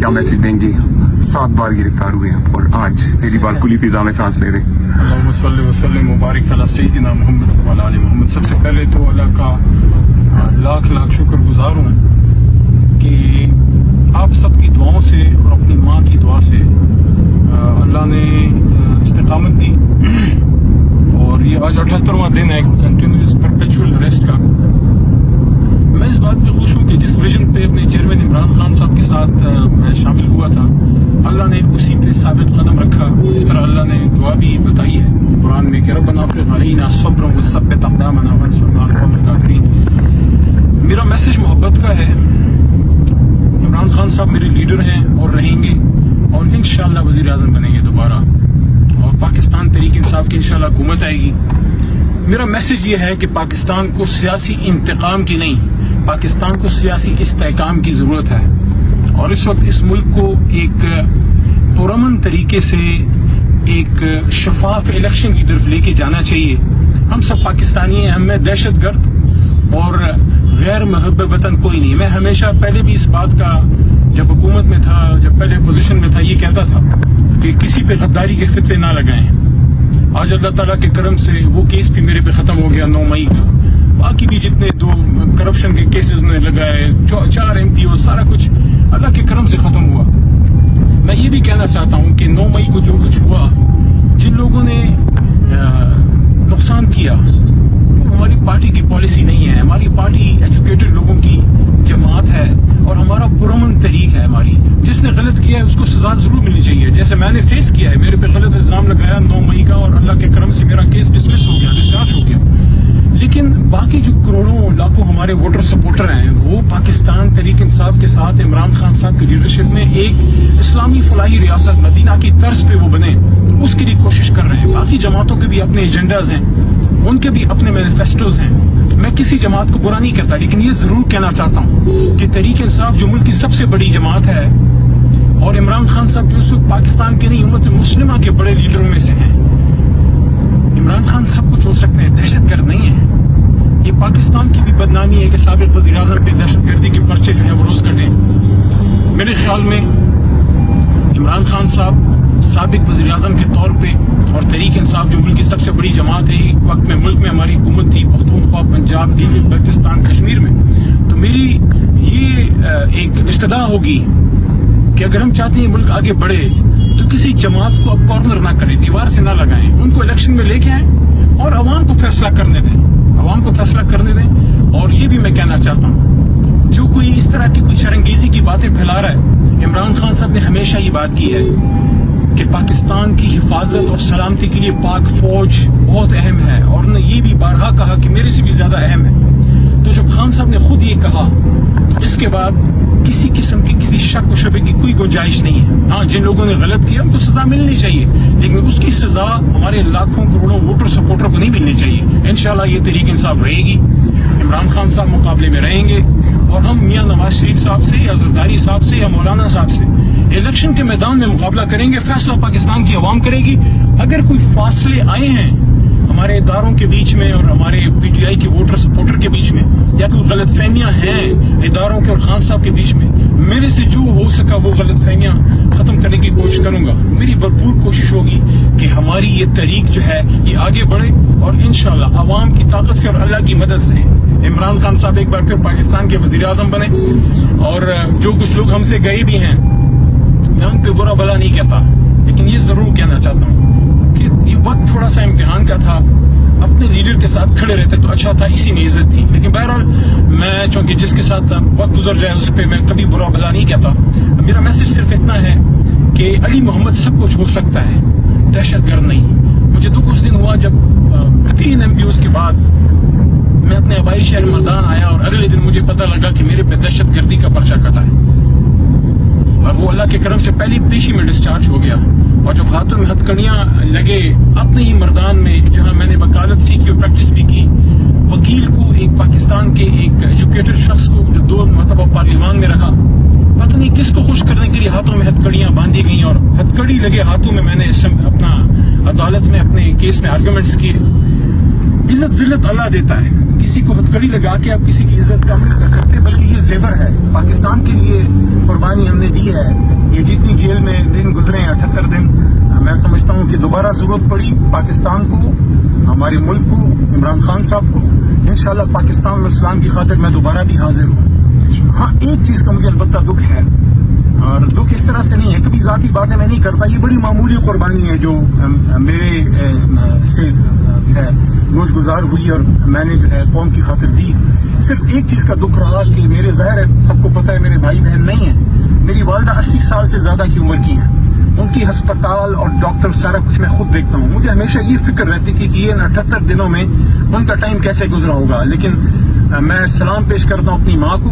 کیا میسج دیں گے؟ 7 بار گرفتار ہوئے ہیں اور آج پہلی بار کھلی فضا میں سانس لے رہے. اللہم صلی وسلم مبارک علی سیدنا محمد وعلی آل محمد. سب سے پہلے تو اللہ کا لاکھ لاکھ شکر گزار ہوں کہ آپ سب کی دعاؤں سے اور اپنی ماں کی دعا سے اللہ نے استقامت دی اور یہ آج 78واں دن ہے کنٹینیوس پرپیچول اریسٹ کا. میں اس بات پہ خوش ہوں کہ جس ویژن پہ اپنے چیئرمین عمران خان صاحب کے ساتھ میں شامل ہوا تھا اللہ نے اسی پہ ثابت قدم رکھا. جس طرح اللہ نے دعا بھی بتائی ہے قرآن میں کہ ربنا افرغ علینا صبرا وثبت اقدامنا وانصرنا علی القوم الکافرین. میرا میسج محبت کا ہے. عمران خان صاحب میرے لیڈر ہیں اور رہیں گے اور انشاءاللہ وزیر اعظم بنیں گے دوبارہ اور پاکستان تحریک انصاف کی انشاءاللہ حکومت آئے گی. میرا میسج یہ ہے کہ پاکستان کو سیاسی انتقام کی نہیں، پاکستان کو سیاسی استحکام کی ضرورت ہے اور اس وقت اس ملک کو ایک پرامن طریقے سے ایک شفاف الیکشن کی طرف لے کے جانا چاہیے. ہم سب پاکستانی ہیں، ہم میں دہشت گرد اور غیر محب وطن کوئی نہیں. میں ہمیشہ پہلے بھی اس بات کا جب حکومت میں تھا، جب پہلے پوزیشن میں تھا، یہ کہتا تھا کہ کسی پہ غداری کے فتوے نہ لگائیں. آج اللہ تعالیٰ کے کرم سے وہ کیس بھی میرے پہ ختم ہو گیا 9 مئی کا. باقی بھی جتنے 2 کرپشن کے کیسز میں لگائے 4 MPO سارا کچھ اللہ کے کرم سے ختم ہوا. میں یہ بھی کہنا چاہتا ہوں کہ 9 مئی کو جو کچھ ہوا، جن لوگوں نے نقصان کیا وہ ہماری پارٹی کی پالیسی نہیں ہے. ہماری پارٹی ایجوکیٹڈ لوگوں کی جماعت ہے اور ہمارا پرامن طریق ہے. ہماری جس نے غلط کیا ہے اس کو سزا ضرور ملنی چاہیے. جیسے میں نے فیس کیا ہے، میرے پہ غلط الزام لگایا 9 مئی کا اور اللہ کے کرم سے میرا کیس ڈسمس ہو گیا، ڈسچارج ہو گیا. لیکن باقی جو کروڑوں لاکھوں ہمارے ووٹر سپورٹر ہیں وہ پاکستان تحریک انصاف کے ساتھ عمران خان صاحب کی لیڈرشپ میں ایک اسلامی فلاحی ریاست مدینہ کی طرز پہ وہ بنے، اس کے لیے کوشش کر رہے ہیں. باقی جماعتوں کے بھی اپنے ایجنڈاز ہیں، ان کے بھی اپنے مینیفیسٹوز ہیں. میں کسی جماعت کو برا نہیں کہتا، لیکن یہ ضرور کہنا چاہتا ہوں کہ تحریک انصاف جو ملک کی سب سے بڑی جماعت ہے اور عمران خان صاحب جو اس وقت پاکستان کے نہیں امت مسلمہ کے بڑے لیڈروں میں سے ہیں. عمران خان سب کچھ ہو سکتے ہیں، دہشت گرد نہیں ہے. یہ پاکستان کی بھی بدنامی ہے کہ سابق وزیر اعظم پہ دہشت گردی کے پرچے جو ہیں وہ روز کٹیں. میرے خیال میں عمران خان صاحب سابق وزیر اعظم کے طور پہ اور تحریک انصاف جو ملک کی سب سے بڑی جماعت ہے، ایک وقت میں ملک میں ہماری حکومت تھی پختونخوا، پنجاب، گلگت بلتستان، کشمیر میں. تو میری یہ ایک استدعا ہوگی کہ اگر ہم چاہتے ہیں ملک آگے بڑھے تو کسی جماعت کو اب کارنر نہ کریں، دیوار سے نہ لگائیں. ان کو الیکشن میں لے کے آئیں اور عوام کو فیصلہ کرنے دیں، عوام کو فیصلہ کرنے دیں. اور یہ بھی میں کہنا چاہتا ہوں جو کوئی اس طرح کی کوئی شرنگیزی کی باتیں پھیلا رہا ہے، عمران خان صاحب نے ہمیشہ یہ بات کی ہے کہ پاکستان کی حفاظت اور سلامتی کے لیے پاک فوج بہت اہم ہے اور نے یہ بھی بارہا کہا کہ میرے سے بھی زیادہ اہم ہے. تو جب خان صاحب نے خود یہ کہا تو اس کے بعد کسی قسم کی کسی شک و شبے کی کوئی گنجائش نہیں ہے. ہاں جن لوگوں نے غلط کیا ان کو سزا ملنی چاہیے، لیکن اس کی سزا ہمارے لاکھوں کروڑوں ووٹر سپورٹر کو نہیں ملنی چاہیے. انشاءاللہ یہ تحریک انصاف رہے گی، عمران خان صاحب مقابلے میں رہیں گے اور ہم میاں نواز شریف صاحب سے یا زرداری صاحب سے یا مولانا صاحب سے الیکشن کے میدان میں مقابلہ کریں گے. فیصلہ پاکستان کی عوام کرے گی. اگر کوئی فاصلے آئے ہیں ہمارے اداروں کے بیچ میں اور ہمارے PTI کے ووٹر سپورٹر کے بیچ میں، یا کوئی غلط فہمیاں ہیں اداروں کے اور خان صاحب کے بیچ میں، میرے سے جو ہو سکا وہ غلط فہمیاں ختم کرنے کی کوشش کروں گا. میری بھرپور کوشش ہوگی کہ ہماری یہ طریق جو ہے یہ آگے بڑھے اور انشاءاللہ عوام کی طاقت سے اور اللہ کی مدد سے عمران خان صاحب ایک بار پھر پاکستان کے وزیر اعظم بنے. اور جو کچھ لوگ ہم سے گئے بھی ہیں میں ان پہ برا بھلا نہیں کہتا، لیکن یہ ضرور کہنا چاہتا ہوں کہ یہ وقت تھوڑا سا امتحان کا تھا. اپنے لیڈر کے ساتھ کھڑے رہتے تو اچھا تھا، اسی میں عزت تھی. لیکن بہرحال میں چونکہ جس کے ساتھ وقت گزر جائے اس پہ میں کبھی برا بھلا نہیں کہتا. میرا میسج صرف اتنا ہے کہ علی محمد سب کچھ ہو سکتا ہے، دہشت گرد نہیں. مجھے دکھ اس دن ہوا جب 3 MPOs کے بعد میں اپنے آبائی شہر مردان آیا اور اگلے دن مجھے پتہ لگا کہ میرے پہ دہشت گردی کا پرچہ کٹا ہے اور وہ اللہ کے کرم سے پہلی پیشی میں ڈسچارج ہو گیا. اور جب ہاتھوں میں ہتھکڑیاں لگے اپنے ہی مردان میں جہاں میں نے وکالت سیکھی اور پریکٹس بھی کی، وکیل کو ایک پاکستان کے ایک ایجوکیٹڈ شخص کو جو 2 مرتبہ پارلیمان میں رہا، پتہ نہیں کس کو خوش کرنے کے لیے ہاتھوں میں ہتھکڑیاں باندھی گئیں اور ہتھکڑی لگے ہاتھوں میں نے اپنا عدالت میں اپنے کیس میں آرگومنٹس کیے. عزت ذلت اللہ دیتا ہے، کسی کو ہتھکڑی لگا کے آپ کسی کی عزت کم نہیں کر سکتے، بلکہ یہ زیور ہے. پاکستان کے لیے قربانی قربانی ہم نے دی ہے, یہ جتنی جیل میں دن گزرے ہیں 78 دن, میں سمجھتا ہوں کہ دوبارہ ضرورت پڑی پاکستان کو, ہمارے ملک کو, عمران خان صاحب کو, انشاءاللہ پاکستان میں اسلام کی خاطر میں دوبارہ بھی حاضر ہوں. ہاں ایک چیز کا مجھے البتہ دکھ ہے, اور دکھ اس طرح سے نہیں ہے, کبھی ذاتی باتیں میں نہیں کرتا, یہ بڑی معمولی قربانی ہے جو میرے سے گوش گزار ہوئی اور میں نے قوم کی خاطر دی. صرف ایک چیز کا دکھ رہا کہ میرے ظاہر ہے سب کو پتہ ہے میرے بھائی بہن نہیں ہیں, میری والدہ 80 سال سے زیادہ کی عمر کی ہیں, ان کی ہسپتال اور ڈاکٹر سارا کچھ میں خود دیکھتا ہوں. مجھے ہمیشہ یہ فکر رہتی تھی کہ یہ 78 دنوں میں ان کا ٹائم کیسے گزرا ہوگا. لیکن میں سلام پیش کرتا ہوں اپنی ماں کو,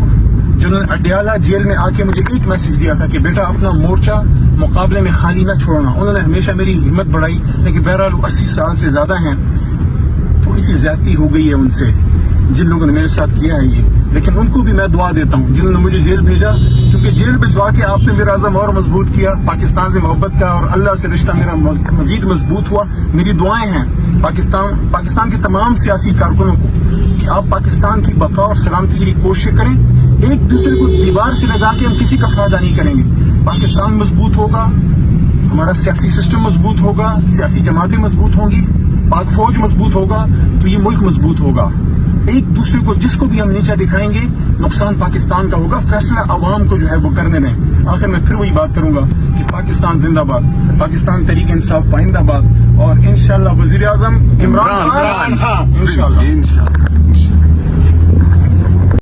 جنہوں نے اڈیالہ جیل میں آ کے مجھے ایک میسج دیا تھا کہ بیٹا اپنا مورچہ مقابلے میں خالی نہ چھوڑنا. انہوں نے ہمیشہ میری ہمت بڑھائی, لیکن بہرحال 80 سال سے زیادہ ہیں, تھوڑی سی زیادتی ہو گئی ہے ان سے جن لوگوں نے میرے ساتھ کیا ہے یہ. لیکن ان کو بھی میں دعا دیتا ہوں جنہوں نے مجھے جیل بھیجا, کیونکہ جیل بھجوا کے آپ نے میرا عزم اور مضبوط کیا, پاکستان سے محبت کا اور اللہ سے رشتہ میرا مزید مضبوط ہوا. میری دعائیں ہیں پاکستان کے تمام سیاسی کارکنوں کو کہ آپ پاکستان کی بقا اور سلامتی کے لیے کوشش کریں. ایک دوسرے کو دیوار سے لگا کے ہم کسی کا فائدہ نہیں کریں گے. پاکستان مضبوط ہوگا, ہمارا سیاسی سسٹم مضبوط ہوگا, سیاسی جماعتیں مضبوط ہوں گی, پاک فوج مضبوط ہوگا تو یہ ملک مضبوط ہوگا. ایک دوسرے کو جس کو بھی ہم نیچا دکھائیں گے نقصان پاکستان کا ہوگا. فیصلہ عوام کو جو ہے وہ کرنے میں. آخر میں پھر وہی بات کروں گا کہ پاکستان زندہ باد, پاکستان تحریک انصاف پائندہ باد, اور انشاءاللہ وزیر اعظم عمران خان انشاءاللہ.